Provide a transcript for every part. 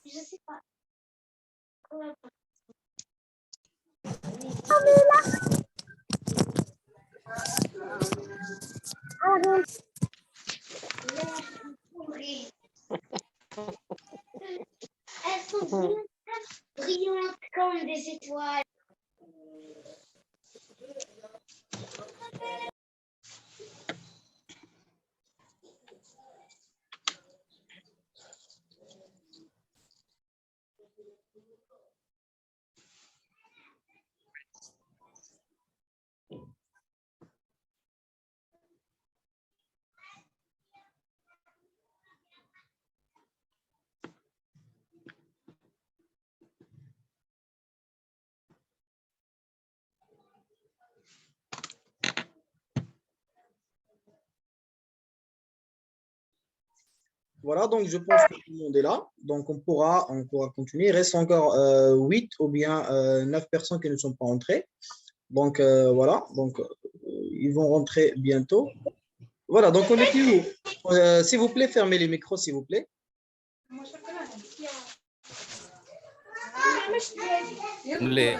Je sais pas. Elles sont brillantes comme des étoiles. Voilà, donc je pense que tout le monde est là. Donc on pourra continuer. Il reste encore 8 ou bien 9 personnes qui ne sont pas entrées. Donc voilà, donc ils vont rentrer bientôt. Voilà, donc on était où? S'il vous plaît, fermez les micros, s'il vous plaît. ليه؟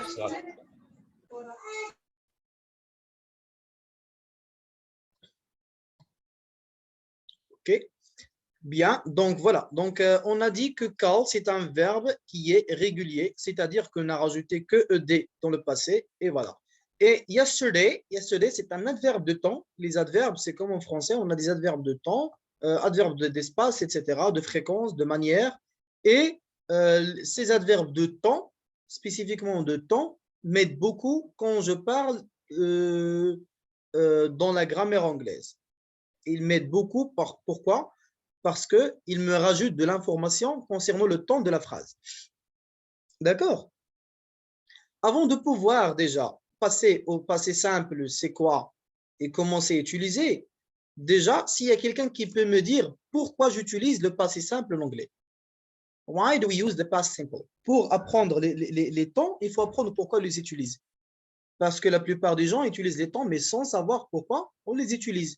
OK. Bien, donc voilà. Donc on a dit que call, c'est un verbe qui est régulier, c'est-à-dire qu'on n'a rajouté que ed dans le passé, et voilà. Et yesterday, c'est un adverbe de temps. Les adverbes, c'est comme en français, on a des adverbes de temps, adverbes d'espace, etc., de fréquence, de manière. Et ces adverbes de temps, spécifiquement de temps, m'aident beaucoup quand je parle dans la grammaire anglaise. Ils m'aident beaucoup. Pourquoi? Parce qu'il me rajoute de l'information concernant le temps de la phrase. D'accord? Avant de pouvoir déjà passer au passé simple, c'est quoi et comment c'est utilisé, déjà, s'il y a quelqu'un qui peut me dire pourquoi j'utilise le passé simple en anglais. Why do we use the past simple? Pour apprendre les temps, il faut apprendre pourquoi on les utilise. Parce que la plupart des gens utilisent les temps, mais sans savoir pourquoi on les utilise.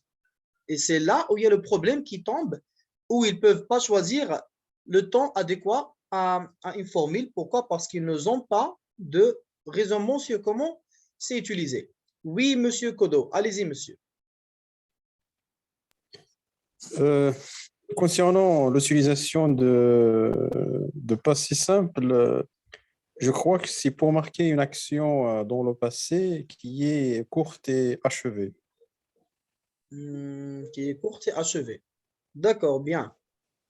Et c'est là où il y a le problème qui tombe, où ils ne peuvent pas choisir le temps adéquat à une formule. Pourquoi? Parce qu'ils n'ont pas de raisonnement sur comment c'est utilisé. Oui, monsieur Kodo, allez-y, monsieur. Concernant l'utilisation de passé simple, je crois que c'est pour marquer une action dans le passé qui est courte et achevée. Qui est courte et achevée. D'accord, bien.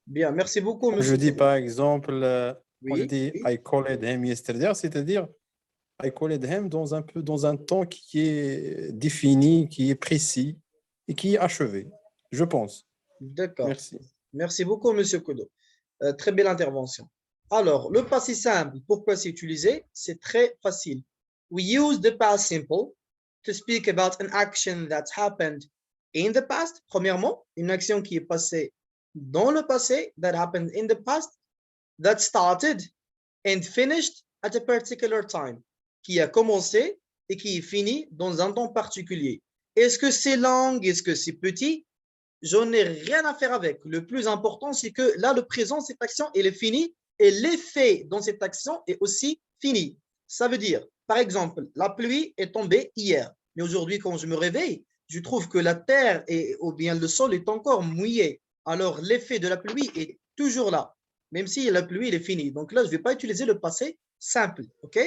Bien, merci beaucoup, Je monsieur dis Kodo. par exemple, quand je Oui, dis oui. I called him yesterday, c'est-à-dire I called him dans un temps qui est défini, qui est précis et qui est achevé, je pense. D'accord. Merci. Merci beaucoup, monsieur Kodo. Très belle intervention. Alors, le passé simple, pourquoi c'est utilisé? C'est très facile. We use the past simple to speak about an action that happened in the past. Premièrement, une action qui est passée dans le passé, that happened in the past, that started and finished at a particular time, qui a commencé et qui est fini dans un temps particulier. Est-ce que c'est long? Est-ce que c'est petit? J'en ai rien à faire avec. Le plus important, c'est que là, le présent, cette action, elle est finie et l'effet dans cette action est aussi fini. Ça veut dire, par exemple, la pluie est tombée hier, mais aujourd'hui, quand je me réveille, je trouve que la terre ou bien le sol est encore mouillé. Alors, l'effet de la pluie est toujours là, même si la pluie elle est finie. Donc là, je ne vais pas utiliser le passé simple, ok?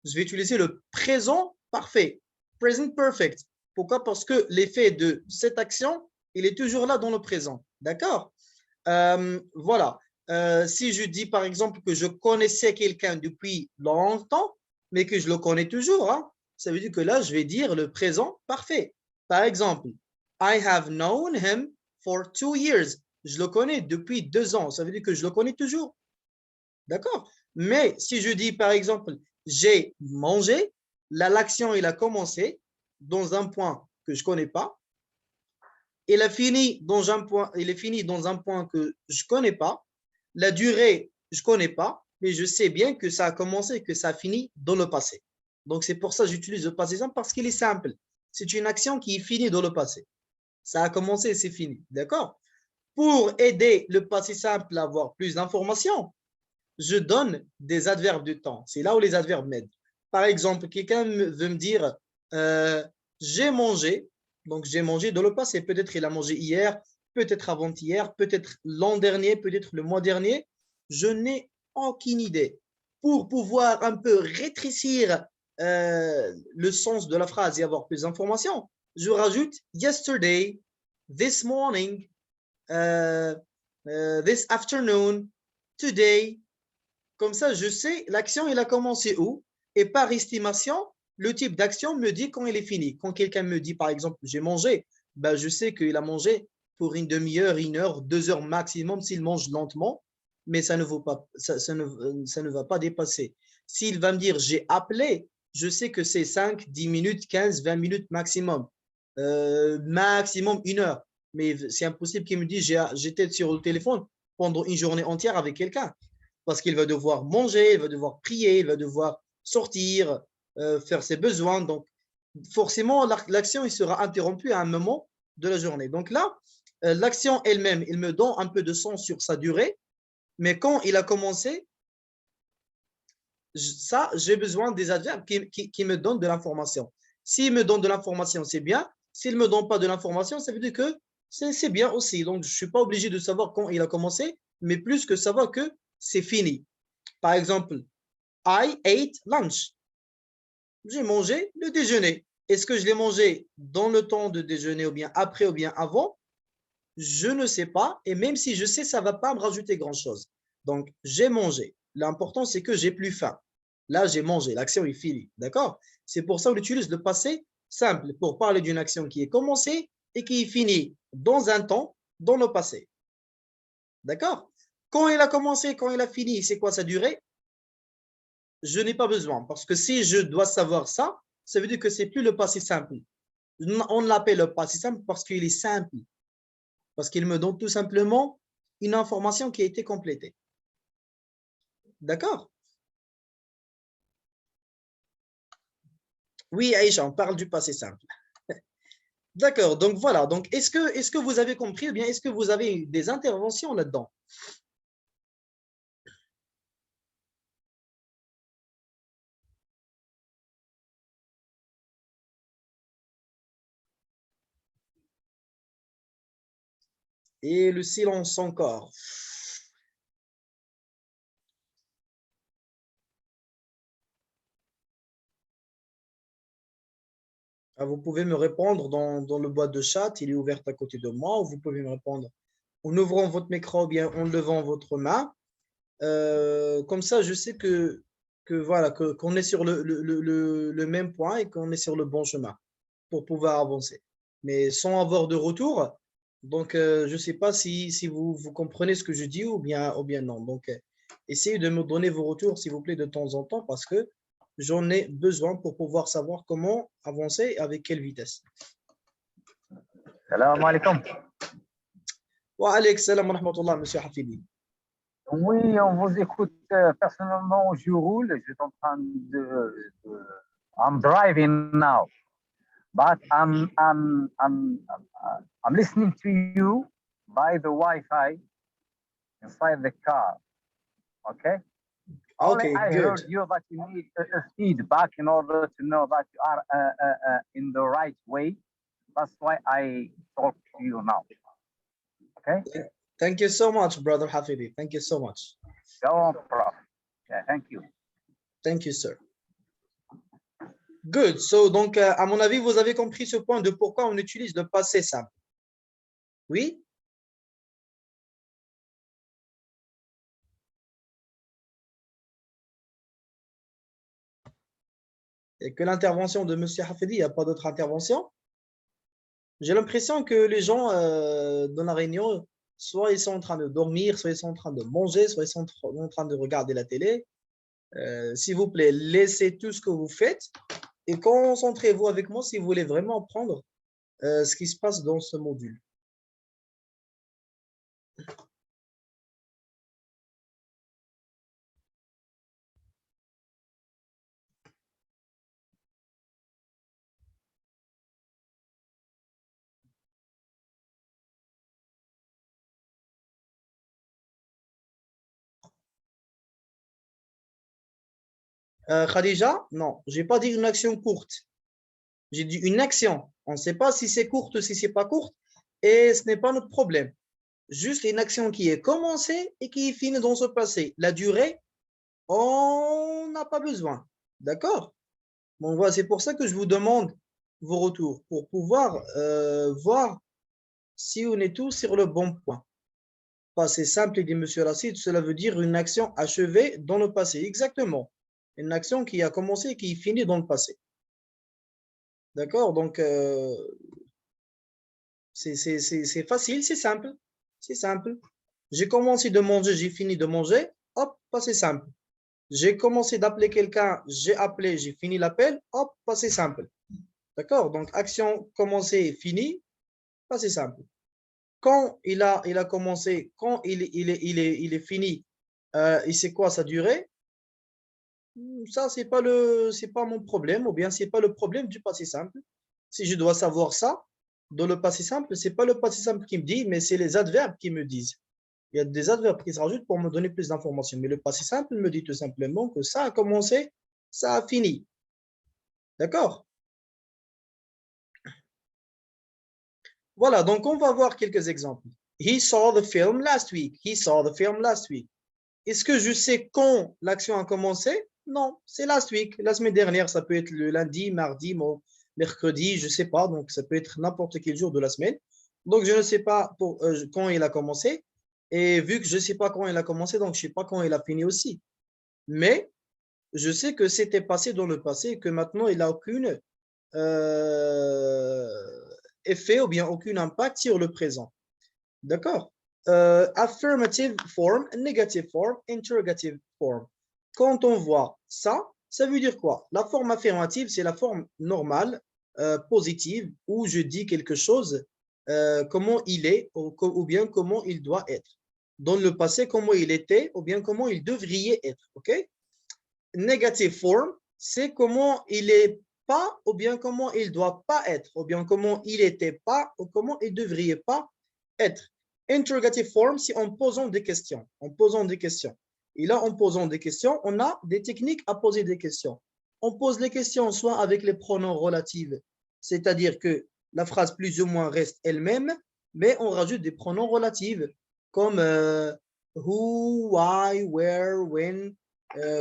Je vais utiliser le présent parfait, present perfect. Pourquoi? Parce que l'effet de cette action, il est toujours là dans le présent. D'accord? Voilà. Si je dis par exemple que je connaissais quelqu'un depuis longtemps, mais que je le connais toujours, hein, ça veut dire que là, je vais dire le présent parfait. Par exemple, I have known him for 2 years. Je le connais depuis 2 ans. Ça veut dire que je le connais toujours. D'accord? Mais si je dis par exemple, j'ai mangé, là, l'action, il a commencé dans un point que je ne connais pas. Il est fini dans un point que je ne connais pas. La durée, je ne connais pas. mais je sais bien que ça a commencé, que ça a fini dans le passé. Donc, c'est pour ça que j'utilise le passé simple parce qu'il est simple. C'est une action qui est finie dans le passé. Ça a commencé et c'est fini. D'accord? Pour aider le passé simple à avoir plus d'informations, je donne des adverbes de temps. C'est là où les adverbes m'aident. Par exemple, quelqu'un veut me dire j'ai mangé. Donc, j'ai mangé dans le passé. Peut-être il a mangé hier, peut-être avant-hier, peut-être l'an dernier, peut-être le mois dernier. Je n'ai aucune idée. Pour pouvoir un peu rétrécir le sens de la phrase et avoir plus d'informations, je rajoute yesterday, this morning, this afternoon, today. Comme ça, je sais l'action, il a commencé où. Et par estimation, le type d'action me dit quand il est fini. Quand quelqu'un me dit, par exemple, j'ai mangé, ben, je sais qu'il a mangé pour une demi-heure, 1 heure, 2 heures maximum s'il mange lentement, mais ça ne va pas dépasser. S'il va me dire, j'ai appelé, je sais que c'est 5, 10 minutes, 15, 20 minutes maximum. Maximum 1 heure. Mais c'est impossible qu'il me dise, j'étais sur le téléphone pendant une journée entière avec quelqu'un. Parce qu'il va devoir manger, il va devoir prier, il va devoir sortir, faire ses besoins. Donc, forcément, l'action il sera interrompue à un moment de la journée. Donc là, l'action elle-même, il me donne un peu de sens sur sa durée, mais quand il a commencé, ça, j'ai besoin des adverbes qui me donnent de l'information. S'il me donne de l'information, c'est bien. S'il ne me donne pas de l'information, ça veut dire que c'est bien aussi. Donc, je ne suis pas obligé de savoir quand il a commencé, mais plus que savoir que c'est fini. Par exemple, I ate lunch. J'ai mangé le déjeuner. Est-ce que je l'ai mangé dans le temps de déjeuner ou bien après ou bien avant? Je ne sais pas. Et même si je sais, ça ne va pas me rajouter grand-chose. Donc, j'ai mangé. L'important, c'est que j'ai plus faim. Là, j'ai mangé. L'action est finie. D'accord? C'est pour ça qu'on utilise le passé simple pour parler d'une action qui est commencée et qui est finie dans un temps, dans le passé. D'accord? Quand il a commencé, quand il a fini, c'est quoi sa durée? Je n'ai pas besoin. Parce que si je dois savoir ça, ça veut dire que ce n'est plus le passé simple. On l'appelle le passé simple parce qu'il est simple. Parce qu'il me donne tout simplement une information qui a été complétée. D'accord? Oui, Aïcha, on parle du passé simple. D'accord, donc voilà. Donc, est-ce que vous avez compris ou bien est-ce que vous avez des interventions là-dedans? Et le silence encore. Ah, vous pouvez me répondre dans le boîte de chat, il est ouvert à côté de moi, ou vous pouvez me répondre en ouvrant votre micro ou bien en levant votre main. Comme ça, je sais voilà, qu'on est sur le même point et qu'on est sur le bon chemin pour pouvoir avancer. Mais sans avoir de retour, donc je ne sais pas si vous comprenez ce que je dis ou bien non. Donc, essayez de me donner vos retours, s'il vous plaît, de temps en temps, parce que j'en ai besoin pour pouvoir savoir comment avancer et avec quelle vitesse. Salam alaikum. Wa alaykum salam wa rahmatullah, monsieur Hafidi. Oui, on vous écoute personnellement, je roule, je suis en train I'm driving now, but I'm listening to you by the Wi-Fi inside the car. Okay. Okay, I good. heard you that you need a feedback in order to know that you are in the right way. That's why I talk to you now. Okay. Thank you so much, brother Hafidi. Thank you so much. No problem. Yeah, thank you. Thank you, sir. Good. So, donc, à mon avis, vous avez compris ce point de pourquoi on utilise le passé simple. Oui? Et que l'intervention de M. Hafidi, il n'y a pas d'autre intervention? J'ai l'impression que les gens dans la réunion, soit ils sont en train de dormir, soit ils sont en train de manger, soit ils sont en train de regarder la télé. S'il vous plaît, laissez tout ce que vous faites et concentrez-vous avec moi si vous voulez vraiment apprendre ce qui se passe dans ce module. Khadija, non, j'ai pas dit une action courte. J'ai dit une action. On ne sait pas si c'est courte ou si c'est pas courte. Et ce n'est pas notre problème. Juste une action qui est commencée et qui est finie dans ce passé. La durée, on n'a pas besoin. D'accord? Bon, voilà, c'est pour ça que je vous demande vos retours pour pouvoir voir si on est tous sur le bon point. Passé simple, dit M. Racide, cela veut dire une action achevée dans le passé. Exactement. Une action qui a commencé et qui est finie dans le passé. D'accord? Donc, c'est facile, c'est simple. C'est simple. J'ai commencé de manger, j'ai fini de manger. Hop, passé simple. J'ai commencé d'appeler quelqu'un, j'ai appelé, j'ai fini l'appel. Hop, passé simple. D'accord? Donc, action commencée, finie, passé simple. Quand il a commencé, quand il est fini, et c'est quoi sa durée? Ça, c'est pas mon problème, ou bien c'est pas le problème du passé simple. Si je dois savoir ça, dans le passé simple, c'est pas le passé simple qui me dit, mais c'est les adverbes qui me disent. Il y a des adverbes qui se rajoutent pour me donner plus d'informations. Mais le passé simple me dit tout simplement que ça a commencé, ça a fini. D'accord? Voilà, donc on va voir quelques exemples. He saw the film last week. He saw the film last week. Est-ce que je sais quand l'action a commencé? Non, c'est last week. La semaine dernière, ça peut être le lundi, mardi, mercredi, je ne sais pas. Donc, ça peut être n'importe quel jour de la semaine. Donc, je ne sais pas quand il a commencé. Et vu que je ne sais pas quand il a commencé, donc je ne sais pas quand il a fini aussi. Mais je sais que c'était passé dans le passé et que maintenant, il n'a aucun effet ou bien aucun impact sur le présent. D'accord? Affirmative form, negative form, interrogative form. Quand on voit ça, ça veut dire quoi? La forme affirmative, c'est la forme normale, positive, où je dis quelque chose, comment il est ou bien comment il doit être. Dans le passé, comment il était ou bien comment il devrait être. OK? Negative form, c'est comment il est pas ou bien comment il doit pas être ou bien comment il était pas ou comment il devrait pas être. Interrogative form, c'est en posant des questions. En posant des questions. Et là, en posant des questions, on a des techniques à poser des questions. On pose les questions soit avec les pronoms relatifs, c'est-à-dire que la phrase plus ou moins reste elle-même, mais on rajoute des pronoms relatifs comme who, why, where, when,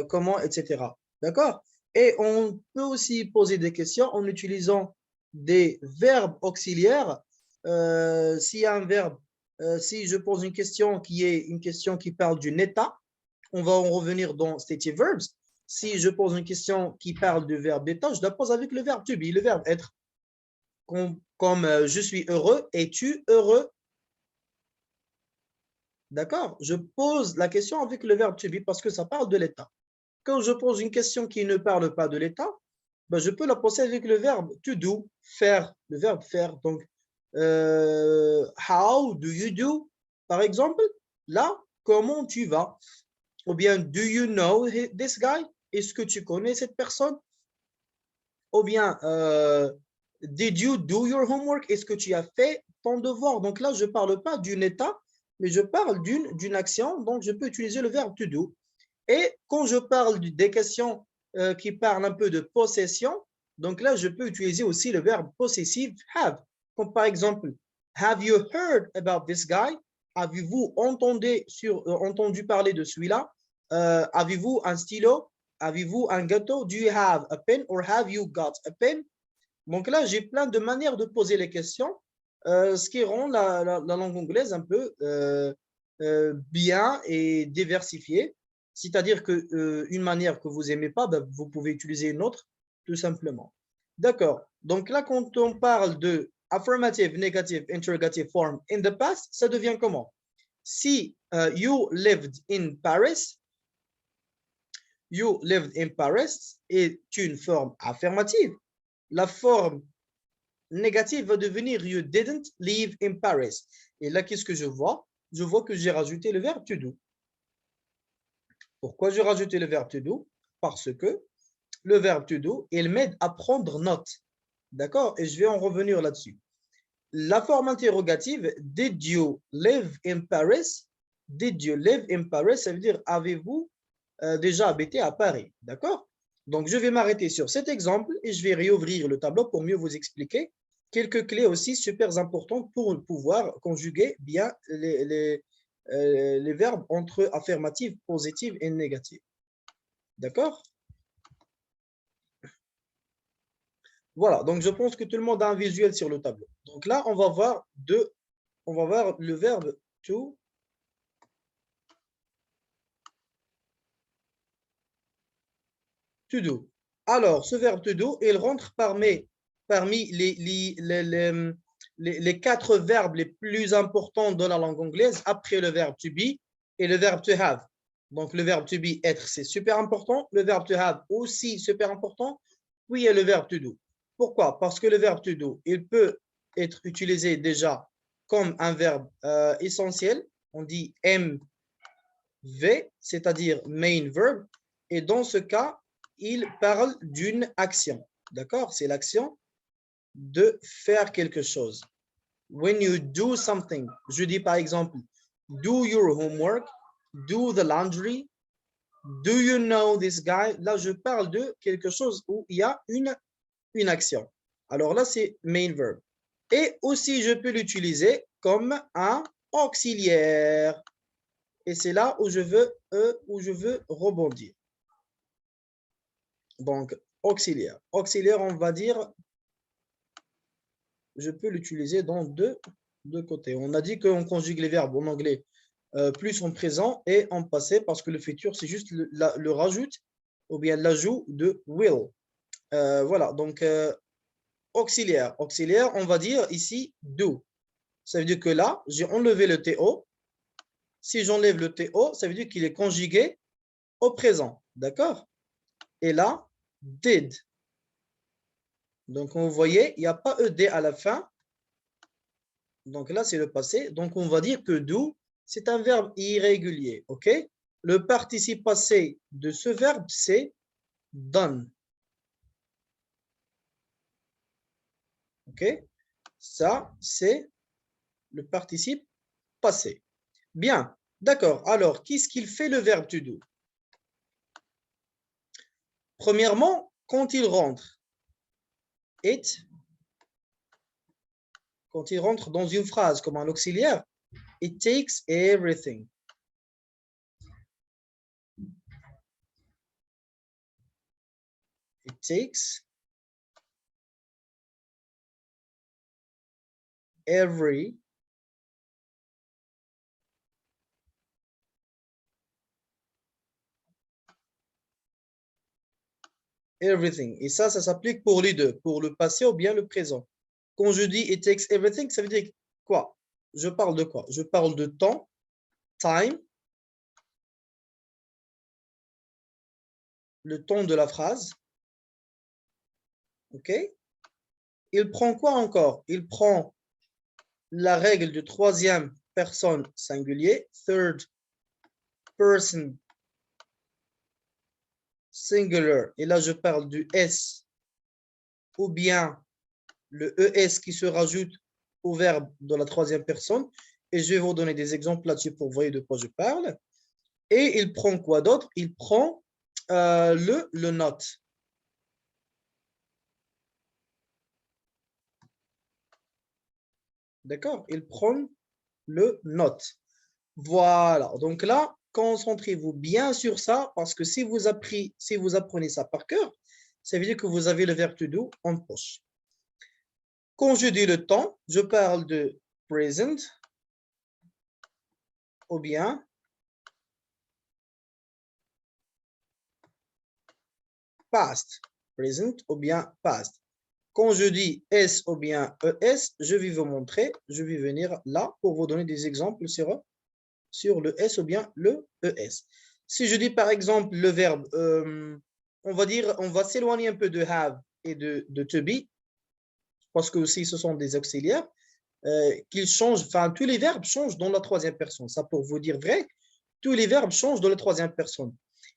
comment, etc. D'accord? Et on peut aussi poser des questions en utilisant des verbes auxiliaires. S'il y a un verbe, si je pose une question qui est une question qui parle d'un état, on va en revenir dans stative verbs. Si je pose une question qui parle du verbe état, je la pose avec le verbe to be, le verbe être. Comme je suis heureux, es-tu heureux? D'accord? Je pose la question avec le verbe to be parce que ça parle de l'état. Quand je pose une question qui ne parle pas de l'état, ben je peux la poser avec le verbe to do, faire, le verbe faire. Donc, how do you do? Par exemple, là, comment tu vas? Ou bien, do you know this guy? Est-ce que tu connais cette personne? Ou bien, did you do your homework? Est-ce que tu as fait ton devoir? Donc là, je ne parle pas d'un état, mais je parle d'une action. Donc, je peux utiliser le verbe to do. Et quand je parle des questions qui parlent un peu de possession, donc là, je peux utiliser aussi le verbe possessif have. Comme par exemple, have you heard about this guy? Avez-vous entendu parler de celui-là? Avez-vous un stylo? Avez-vous un gâteau? Do you have a pen or have you got a pen? Donc là, j'ai plein de manières de poser les questions, ce qui rend la langue anglaise un peu bien et diversifiée. C'est-à-dire qu'une manière que vous n'aimez pas, ben, vous pouvez utiliser une autre, tout simplement. D'accord. Donc là, quand on parle de affirmative, negative, interrogative form in the past, ça devient comment? Si you lived in Paris, est une forme affirmative. La forme négative va devenir you didn't live in Paris. Et là, qu'est-ce que je vois? Je vois que j'ai rajouté le verbe to do. Pourquoi j'ai rajouté le verbe to do? Parce que le verbe to do, il m'aide à prendre note. D'accord? Et je vais en revenir là-dessus. La forme interrogative, did you live in Paris? Did you live in Paris? Ça veut dire, avez-vous déjà habité à Paris? D'accord? Donc, je vais m'arrêter sur cet exemple et je vais réouvrir le tableau pour mieux vous expliquer quelques clés aussi super importantes pour pouvoir conjuguer bien les verbes entre affirmative, positive et négative. D'accord? Voilà, donc je pense que tout le monde a un visuel sur le tableau. Donc là, on va voir le verbe to. To do. Alors, ce verbe to do, il rentre parmi les 4 verbes les plus importants de la langue anglaise après le verbe to be et le verbe to have. Donc, le verbe to be, être, c'est super important. Le verbe to have, aussi super important. Puis, il y a le verbe to do. Pourquoi? Parce que le verbe to do, il peut être utilisé déjà comme un verbe essentiel. On dit MV, c'est-à-dire main verb. Et dans ce cas, il parle d'une action. D'accord? C'est l'action de faire quelque chose. When you do something, je dis par exemple, do your homework, do the laundry, do you know this guy? Là, je parle de quelque chose où il y a une action. Alors là, c'est main verb. Et aussi, je peux l'utiliser comme un auxiliaire. Et c'est là où je veux rebondir. Donc, auxiliaire. Auxiliaire, on va dire, je peux l'utiliser dans deux côtés. On a dit qu'on conjugue les verbes en anglais plus en présent et en passé parce que le futur, c'est juste le rajoute ou bien l'ajout de will. Voilà, donc auxiliaire. Auxiliaire, on va dire ici do. Ça veut dire que là, j'ai enlevé le TO. Si j'enlève le TO, ça veut dire qu'il est conjugué au présent. D'accord? Et là, did. Donc, vous voyez, il n'y a pas ED à la fin. Donc là, c'est le passé. Donc, on va dire que do, c'est un verbe irrégulier. OK? Le participe passé de ce verbe, c'est done. OK? Ça, c'est le participe passé. Bien. D'accord. Alors, qu'est-ce qu'il fait le verbe to do? Premièrement, quand il rentre, quand il rentre dans une phrase comme un auxiliaire, it takes everything. It takes everything. Et ça s'applique pour les deux, pour le passé ou bien le présent. Quand je dis it takes everything, ça veut dire quoi? Je parle de quoi? Je parle de temps, time, le temps de la phrase. OK? Il prend quoi encore? Il prend la règle de troisième personne singulier, third person singular. Et là, je parle du S ou bien le ES qui se rajoute au verbe de la troisième personne. Et je vais vous donner des exemples là-dessus pour voir de quoi je parle. Et il prend quoi d'autre? Il prend le not. D'accord? Il prend le not. Voilà. Donc là, concentrez-vous bien sur ça parce que si vous apprenez ça par cœur, ça veut dire que vous avez le verbe to do en poche. Quand je dis le temps, je parle de present ou bien past. Present ou bien past. Quand je dis S ou bien ES, je vais vous montrer, je vais venir là pour vous donner des exemples sur le S ou bien le ES. Si je dis par exemple le verbe, on va s'éloigner un peu de have et de to be, parce que aussi ce sont des auxiliaires, qu'ils changent, enfin tous les verbes changent dans la troisième personne. Ça pour vous dire vrai, tous les verbes changent dans la troisième personne.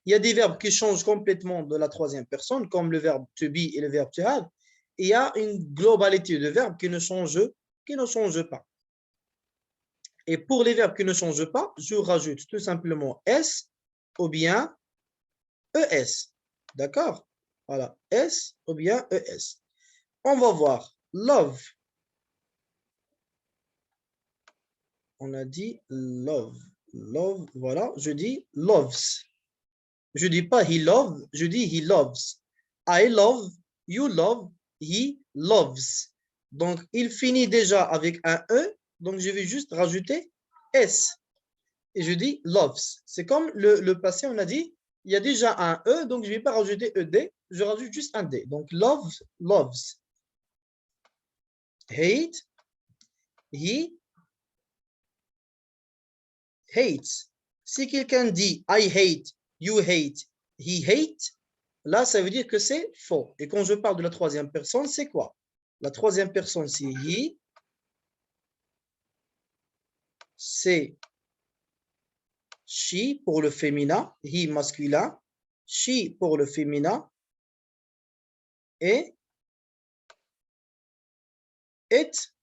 Il y a des verbes qui changent complètement de la troisième personne, comme le verbe to be et le verbe to have. Et il y a une globalité de verbes qui ne changent pas. Et pour les verbes qui ne changent pas, je rajoute tout simplement S ou bien ES. D'accord? Voilà, S ou bien ES. On va voir love. On a dit love. Love, voilà, je dis loves. Je dis pas he love, je dis he loves. I love, you love, he loves. Donc, il finit déjà avec un E, donc je vais juste rajouter S. Et je dis loves. C'est comme le passé, on a dit, il y a déjà un E, donc je ne vais pas rajouter ED, je rajoute juste un D. Donc, love, loves. Hate, he hates. Si quelqu'un dit I hate, you hate, he hate, là, ça veut dire que c'est faux. Et quand je parle de la troisième personne, c'est quoi? La troisième personne, c'est he. C'est she pour le féminin, he masculin, she pour le féminin, et it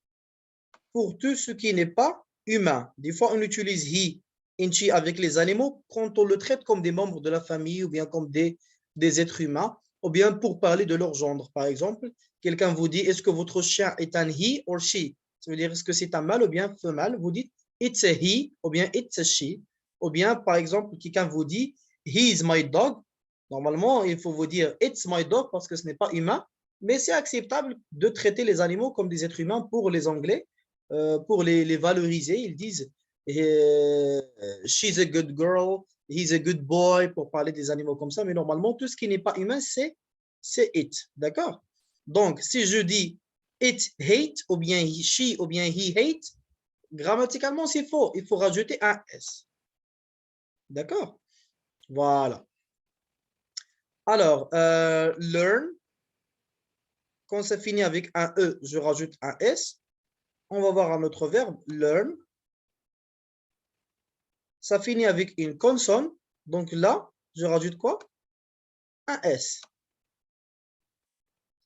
pour tout ce qui n'est pas humain. Des fois, on utilise he et she avec les animaux quand on le traite comme des membres de la famille ou bien comme des êtres humains, ou bien pour parler de leur gendre. Par exemple, quelqu'un vous dit, est-ce que votre chien est un he or she? Ça veut dire, est-ce que c'est un mâle ou bien femelle? Vous dites, it's a he ou bien it's a she. Ou bien, par exemple, quelqu'un vous dit, he is my dog. Normalement, il faut vous dire, it's my dog parce que ce n'est pas humain, mais c'est acceptable de traiter les animaux comme des êtres humains pour les Anglais, pour les valoriser. Ils disent, she's a good girl, he's a good boy, pour parler des animaux comme ça, mais normalement, tout ce qui n'est pas humain, c'est it, d'accord? Donc, si je dis it hate, ou bien she, ou bien he hate, grammaticalement, c'est faux. Il faut rajouter un S. D'accord? Voilà. Alors, learn, quand ça finit avec un E, je rajoute un S. On va voir un autre verbe, learn. Ça finit avec une consonne. Donc là, je rajoute quoi? Un S.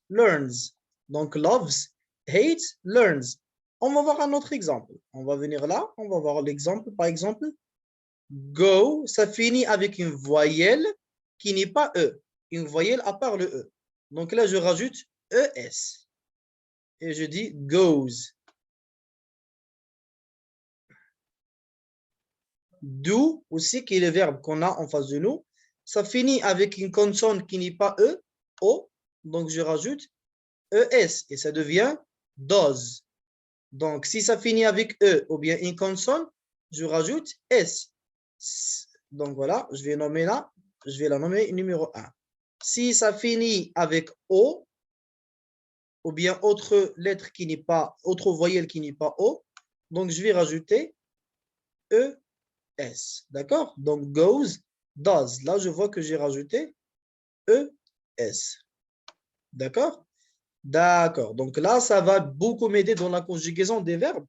Learns. Donc loves, hates, learns. On va voir un autre exemple. On va venir là. On va voir l'exemple. Par exemple, go, ça finit avec une voyelle qui n'est pas E. Une voyelle à part le E. Donc là, je rajoute ES. Et je dis goes. Do aussi, qui est le verbe qu'on a en face de nous, ça finit avec une consonne qui n'est pas E, O, donc je rajoute ES et ça devient does. Donc, si ça finit avec E ou bien une consonne, je rajoute S. Donc voilà, je vais nommer là, je vais la nommer numéro 1. Si ça finit avec O, ou bien autre lettre qui n'est pas, autre voyelle qui n'est pas O, donc je vais rajouter E. S. D'accord? Donc, goes, does. Là, je vois que j'ai rajouté ES. D'accord? D'accord. Donc là, ça va beaucoup m'aider dans la conjugaison des verbes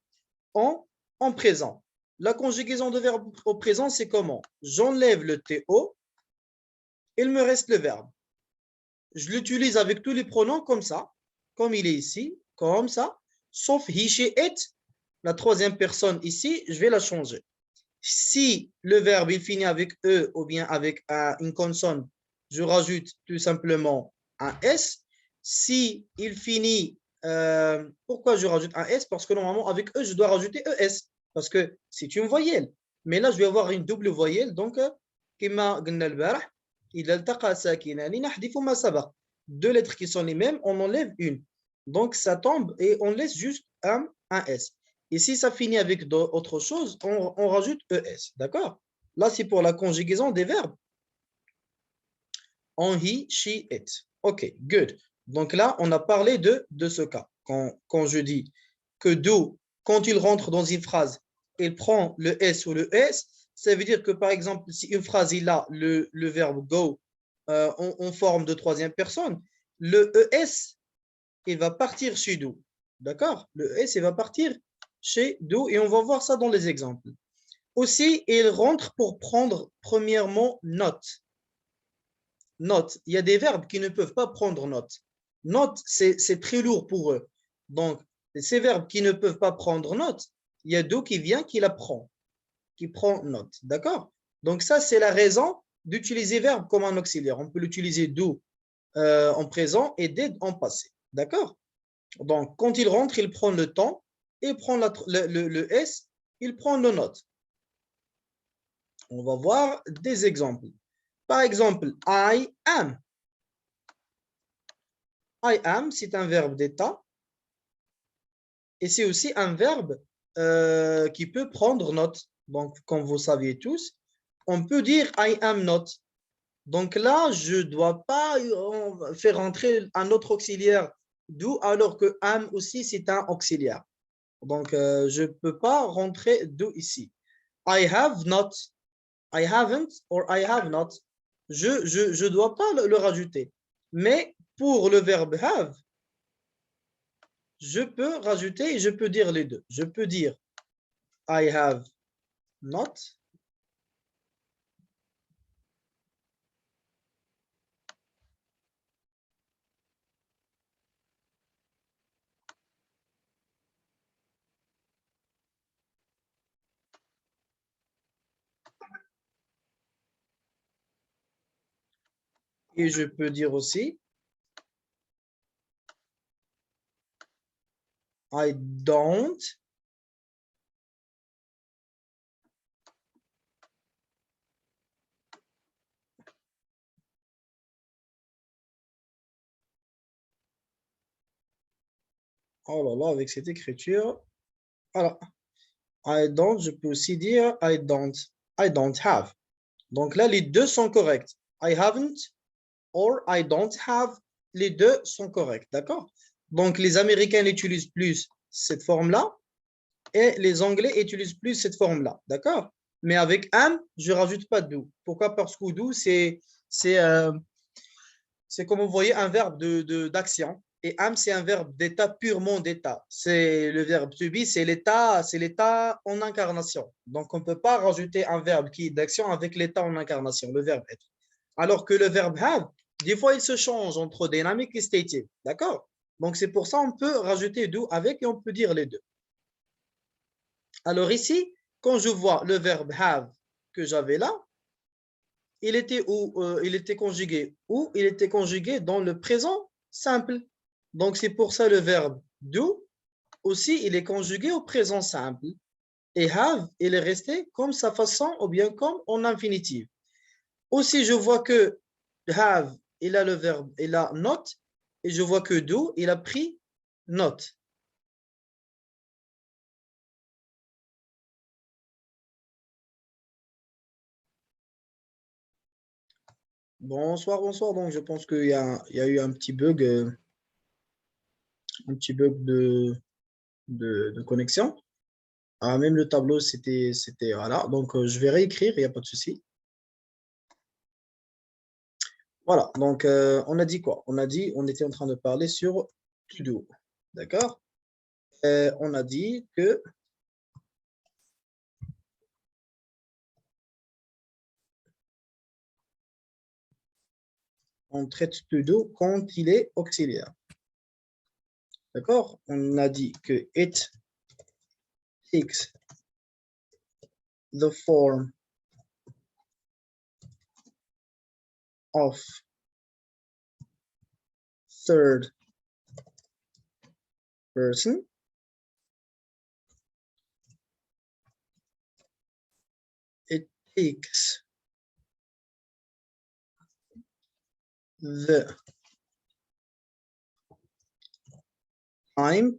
en présent. La conjugaison de verbes au présent, c'est comment? J'enlève le TO, il me reste le verbe. Je l'utilise avec tous les pronoms comme ça, comme il est ici, comme ça, sauf he, she, it. La troisième personne ici, je vais la changer. Si le verbe il finit avec E ou bien avec une consonne, je rajoute tout simplement un S. Si il finit, pourquoi je rajoute un S? Parce que normalement avec E, je dois rajouter ES, parce que c'est une voyelle. Mais là, je vais avoir une double voyelle, donc, deux lettres qui sont les mêmes, on enlève une. Donc, ça tombe et on laisse juste un S. Et si ça finit avec autre chose, on rajoute ES. D'accord? Là, c'est pour la conjugaison des verbes. On, he, she, it. OK, good. Donc là, on a parlé de ce cas. Quand je dis que do, quand il rentre dans une phrase, il prend le S ou le S, ça veut dire que, par exemple, si une phrase, il a le verbe go en forme de troisième personne, le ES, il va partir chez do. D'accord? Le ES, il va partir chez do et on va voir ça dans les exemples. Aussi, il rentre pour prendre premièrement note. Note, il y a des verbes qui ne peuvent pas prendre note. Note, c'est très lourd pour eux. Donc, ces verbes qui ne peuvent pas prendre note, il y a do qui vient, qui la prend, qui prend note. D'accord? Donc, ça, c'est la raison d'utiliser verbe comme un auxiliaire. On peut l'utiliser do en présent et did en passé. D'accord? Donc, quand il rentre, il prend le temps, il prend le S, il prend le not. On va voir des exemples. Par exemple, I am. I am, c'est un verbe d'état. Et c'est aussi un verbe qui peut prendre not. Donc, comme vous saviez tous, on peut dire I am not. Donc là, je ne dois pas faire entrer un autre auxiliaire do, alors que am aussi, c'est un auxiliaire. Donc, je ne peux pas rentrer do ici. I have not, I haven't, or I have not. Je ne dois pas le rajouter. Mais pour le verbe have, je peux rajouter et je peux dire les deux. Je peux dire I have not. Et je peux dire aussi I don't oh là là, avec cette écriture. Voilà. I don't, je peux aussi dire I don't have. Donc là, les deux sont corrects. I haven't or I don't have, les deux sont corrects, d'accord? Donc les Américains utilisent plus cette forme-là et les Anglais utilisent plus cette forme-là, d'accord? Mais avec am, je ne rajoute pas do. Pourquoi? Parce que do, c'est comme vous voyez un verbe d'action. Et am, c'est un verbe d'état purement d'état. C'est le verbe to be, c'est l'état en incarnation. Donc, on ne peut pas rajouter un verbe qui est d'action avec l'état en incarnation, le verbe être. Alors que le verbe have, des fois, il se change entre dynamique et stative. D'accord? Donc, c'est pour ça qu'on peut rajouter do avec et on peut dire les deux. Alors ici, quand je vois le verbe have que j'avais là, il était conjugué où? Il était conjugué dans le présent simple. Donc, c'est pour ça le verbe do, aussi, il est conjugué au présent simple. Et have, il est resté comme sa façon ou bien comme en infinitif. Aussi, je vois que have, il a le verbe, il a not, et je vois que do, il a pris not. Bonsoir, bonsoir. Donc, je pense qu'il y a eu un petit bug de connexion. Ah, même le tableau, c'était voilà. Donc, je vais réécrire, il n'y a pas de souci. Voilà, donc on a dit quoi? On a dit, on était en train de parler sur to do. D'accord? On a dit que on traite to do quand il est auxiliaire. D'accord? On a dit que it takes the form of third person. It takes the time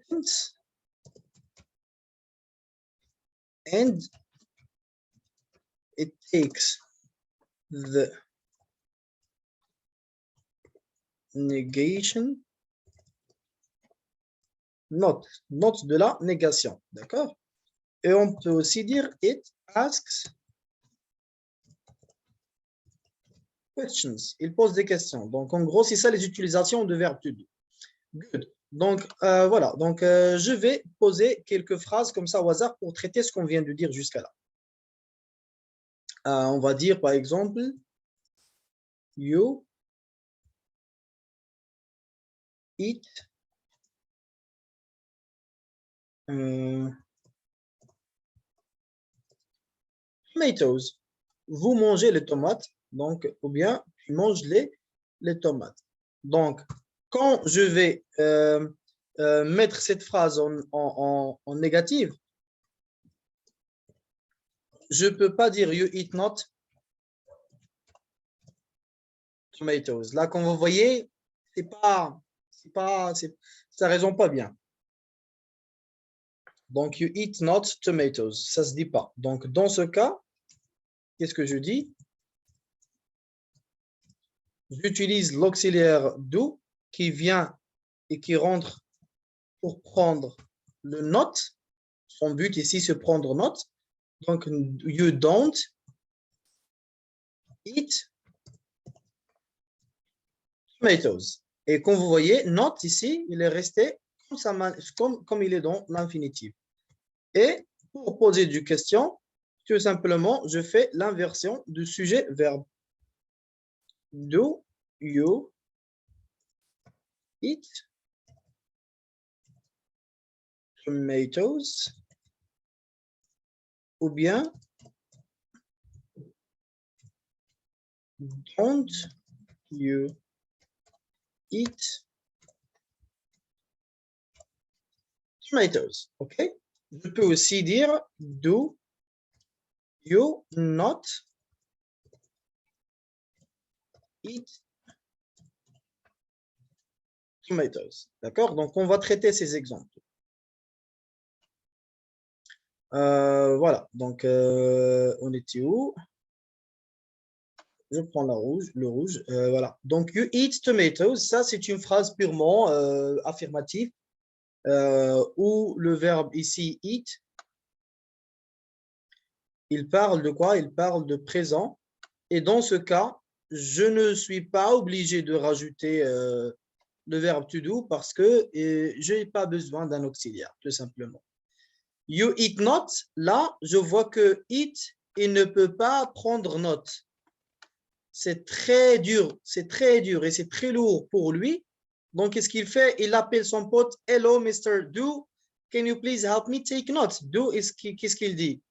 and it takes the negation, not de la négation, d'accord? Et on peut aussi dire it asks questions. Il pose des questions. Donc, en gros, c'est ça les utilisations de verbe to do. Good. Donc, voilà. Donc, je vais poser quelques phrases comme ça au hasard pour traiter ce qu'on vient de dire jusqu'à là. On va dire, par exemple, you eat tomatoes. Vous mangez les tomates. Donc, ou bien, tu manges les tomates. Donc, quand je vais mettre cette phrase en négative, je ne peux pas dire you eat not tomatoes. Là, comme vous voyez, ça ne raisonne pas bien. Donc, you eat not tomatoes. Ça ne se dit pas. Donc, dans ce cas, qu'est-ce que je dis? J'utilise l'auxiliaire do qui vient et qui rentre pour prendre le not. Son but ici, c'est prendre note. Donc, you don't eat tomatoes. Et comme vous voyez, not ici, il est resté comme il est dans l'infinitif. Et pour poser une question, tout simplement, je fais l'inversion du sujet-verbe. Do you eat tomatoes? Ou bien, don't you eat tomatoes? OK? Je peux aussi dire, do you not eat tomatoes? D'accord? Donc, on va traiter ces exemples. Voilà. Donc, on était où? Je prends le rouge. Voilà. Donc, you eat tomatoes. Ça, c'est une phrase purement affirmative où le verbe ici, eat, il parle de quoi? Il parle de présent. Et dans ce cas, je ne suis pas obligé de rajouter le verbe to do parce que je n'ai pas besoin d'un auxiliaire, tout simplement. You eat not, là, je vois que eat, il ne peut pas prendre note. C'est très dur et c'est très lourd pour lui. Donc, qu'est-ce qu'il fait? Il appelle son pote, hello, Mr. Do, can you please help me take note? Do, qu'est-ce qu'il dit?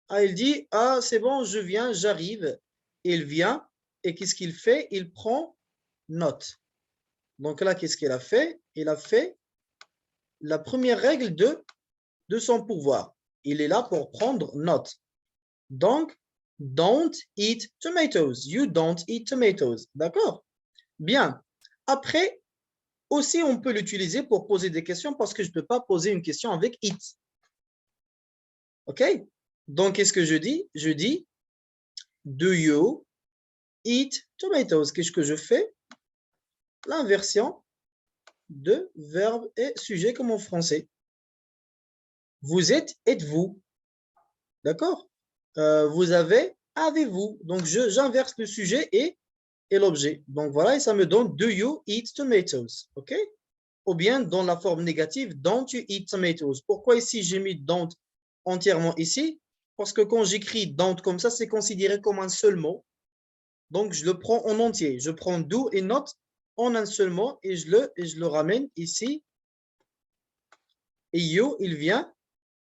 Ah, il dit, ah, c'est bon, je viens, j'arrive. Il vient, et qu'est-ce qu'il fait? Il prend note. Donc là, qu'est-ce qu'il a fait? Il a fait la première règle de son pouvoir. Il est là pour prendre note. Donc, don't eat tomatoes. You don't eat tomatoes. D'accord? Bien. Après, aussi, on peut l'utiliser pour poser des questions parce que je ne peux pas poser une question avec it. OK? Donc, qu'est-ce que je dis? Je dis, do you eat tomatoes? Qu'est-ce que je fais? L'inversion de verbe et sujet comme en français. Vous êtes, êtes-vous. D'accord? Vous avez, avez-vous. Donc, j'inverse le sujet et l'objet. Donc, voilà, et ça me donne do you eat tomatoes? OK? Ou bien dans la forme négative, don't you eat tomatoes? Pourquoi ici j'ai mis don't entièrement ici? Parce que quand j'écris don't comme ça, c'est considéré comme un seul mot. Donc, je le prends en entier. Je prends do et not en un seul mot et je le ramène ici. Et you, il vient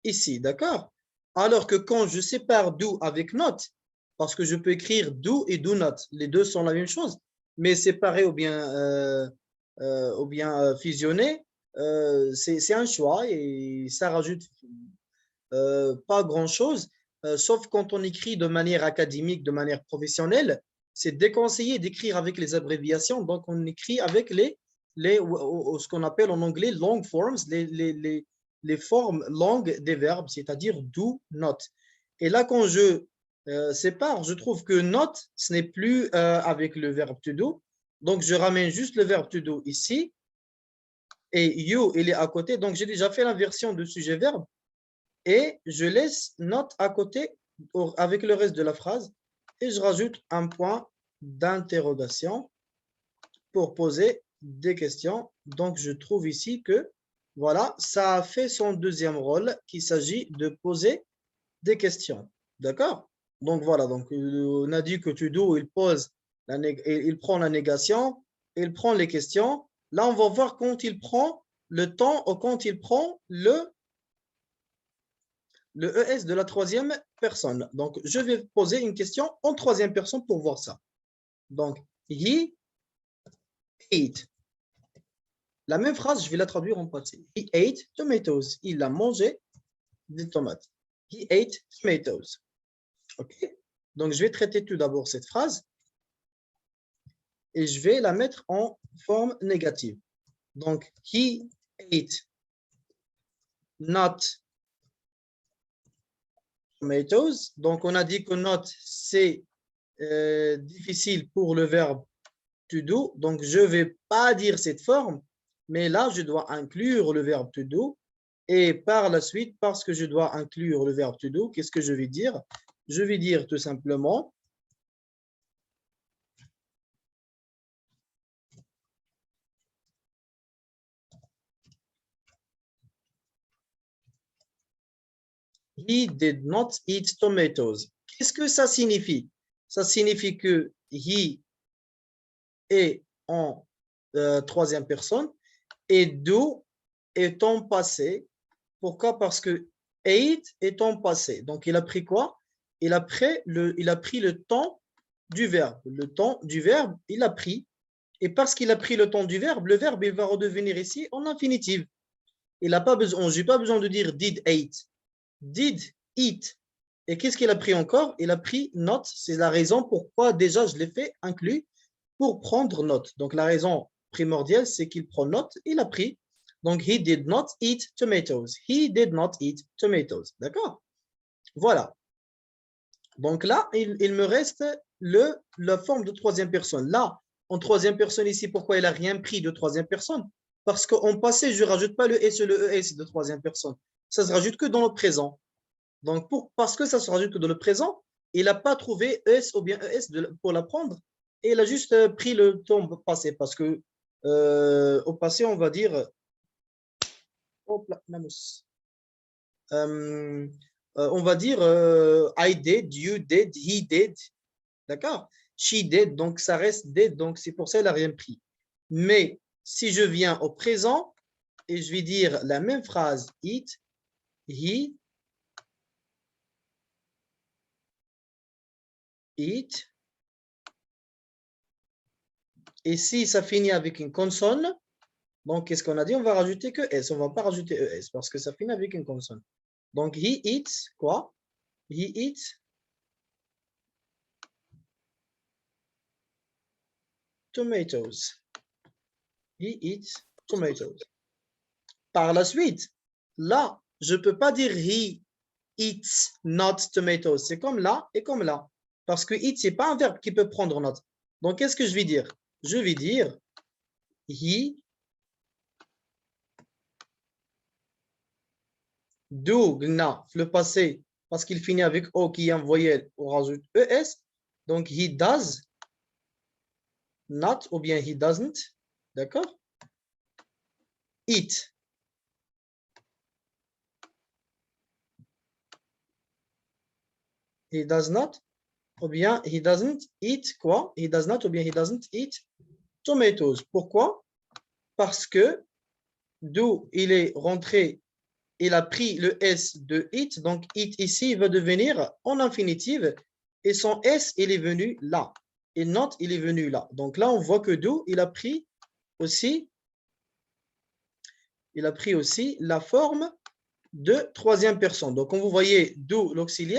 ici. D'accord? Alors que quand je sépare do avec not, parce que je peux écrire do et do not, les deux sont la même chose, mais séparés ou bien fusionnés, c'est un choix et ça rajoute pas grand-chose, sauf quand on écrit de manière académique, de manière professionnelle, c'est déconseillé d'écrire avec les abréviations, donc on écrit avec ce qu'on appelle en anglais long forms, les formes longues des verbes, c'est-à-dire do, not. Et là, quand je sépare, je trouve que not, ce n'est plus avec le verbe to do, donc je ramène juste le verbe to do ici, et you, il est à côté, donc j'ai déjà fait l'inversion de sujet-verbe, et je laisse not à côté avec le reste de la phrase et je rajoute un point d'interrogation pour poser des questions. Donc, je trouve ici que, voilà, ça a fait son deuxième rôle qu'il s'agit de poser des questions. D'accord? Donc, voilà, donc on a dit que to do, il prend la négation, il prend les questions. Là, on va voir quand il prend le temps ou quand il prend le ES de la troisième personne. Donc, je vais poser une question en troisième personne pour voir ça. Donc, he ate. La même phrase, je vais la traduire en passé. He ate tomatoes. Il a mangé des tomates. He ate tomatoes. OK? Donc, je vais traiter tout d'abord cette phrase et je vais la mettre en forme négative. Donc, he ate not tomatoes. Donc, on a dit que not, c'est difficile pour le verbe to do. Donc, je ne vais pas dire cette forme, mais là, je dois inclure le verbe to do. Et par la suite, parce que je dois inclure le verbe to do, qu'est-ce que je vais dire? Je vais dire tout simplement he did not eat tomatoes. Qu'est-ce que ça signifie? Ça signifie que he est en troisième personne et do est en passé. Pourquoi? Parce que ate est en passé. Donc, il a pris quoi? Il a pris le temps du verbe. Le temps du verbe, il a pris. Et parce qu'il a pris le temps du verbe, le verbe il va redevenir ici en infinitif. Il n'a pas besoin, j'ai pas besoin de dire did ate. Did eat. Et qu'est-ce qu'il a pris encore? Il a pris not. C'est la raison pourquoi déjà je l'ai fait inclus pour prendre note. Donc la raison primordiale, c'est qu'il prend note. Il a pris. Donc he did not eat tomatoes. He did not eat tomatoes. D'accord? Voilà. Donc là, il me reste la forme de troisième personne. Là, en troisième personne ici, pourquoi il n'a rien pris de troisième personne? Parce qu'en passé, je ne rajoute pas le S et le ES de troisième personne. Ça se rajoute que dans le présent. Donc, parce que ça se rajoute que dans le présent, il n'a pas trouvé ES ou bien ES pour l'apprendre. Et il a juste pris le temps passé. Parce que au passé, on va dire... Hop là, la mousse. On va dire I did, you did, he did. D'accord? She did, donc ça reste did, donc c'est pour ça qu'elle n'a rien pris. Mais si je viens au présent et je vais dire la même phrase, eat, he, eat. Et si ça finit avec une consonne, donc qu'est-ce qu'on a dit? On va rajouter que S, on ne va pas rajouter ES parce que ça finit avec une consonne. Donc he eats, quoi? He eats tomatoes. He eats tomatoes. Par la suite, là, je ne peux pas dire he eats not tomatoes. C'est comme là et comme là. Parce que eat, ce n'est pas un verbe qui peut prendre note. Donc, qu'est-ce que je vais dire? Je vais dire he do, gna, le passé, parce qu'il finit avec O qui est un voyelle, on rajoute ES. Donc, he does not ou bien he doesn't. D'accord? Eat. He does not ou bien he doesn't eat quoi? He does not ou bien he doesn't eat tomatoes. Pourquoi? Parce que do, il est rentré, il a pris le S de eat, donc eat ici il va devenir en infinitive et son S, il est venu là. Et not, il est venu là. Donc là, on voit que do, il a pris aussi la forme de troisième personne. Donc, quand vous voyez do, l'auxiliaire,